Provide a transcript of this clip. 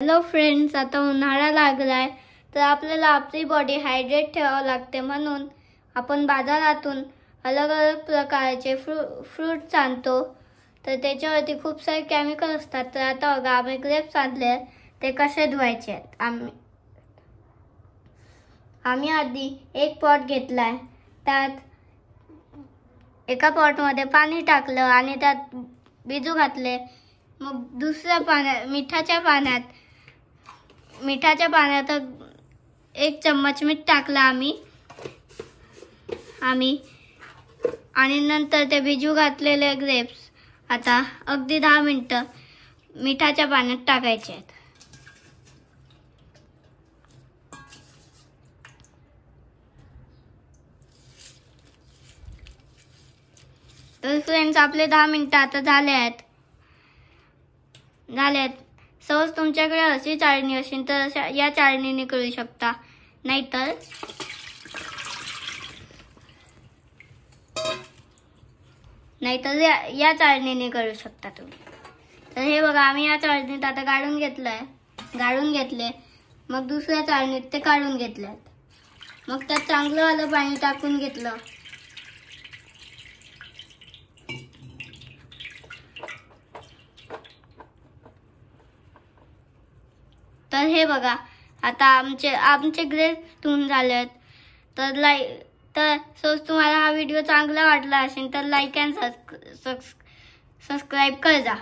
Hello friends, आता उन्हाळा लागलाय तर आपल्याला आपली बॉडी हायड्रेट ठेवावं लागते, म्हणून आपण बाजारातून अलग अलग प्रकारचे फ्रूट्स आणतो. तर त्याच्यावरती खूप सारे केमिकल असतात. तर आता बघा, आम्ही ग्रेप्स आणले, ते कसे धुवायचे आहेत. आम्ही आधी एक पॉट घेतलाय, त्यात एका पॉटमध्ये पाणी टाकलं आणि त्यात बिजू घातले. मग दुसऱ्या पाण्यात मिठाच्या पाण्यात 1 चम्मच मीठ टाकलं आम्ही आणि नंतर ते बिजू घातलेले ग्रेप्स आता अगदी 10 मिनिटं मिठाच्या पाण्यात टाकायचे आहेत. तर फ्रेंड्स, आपले 10 मिनिटं आता झाले आहेत. सपोज तुमच्याकडे अशी चाळणी असेल तर या चाळणीने करू शकता, नाहीतर या चाळणीने करू शकता तुम्ही. तर हे बघा, आम्ही या चाळणीत आता गाळून घेतले. मग दुसऱ्या चाळणीत ते काढून घेतले. मग त्यात चांगलं वालं पाणी टाकून घेतलं. तर हे बघा, आता आमचे ग्रेप्स धुवून झालेत. तर तुम्हाला हा व्हिडिओ चांगला वाटला असेल तर लाईक अँड सबस्क्राईब कर जा.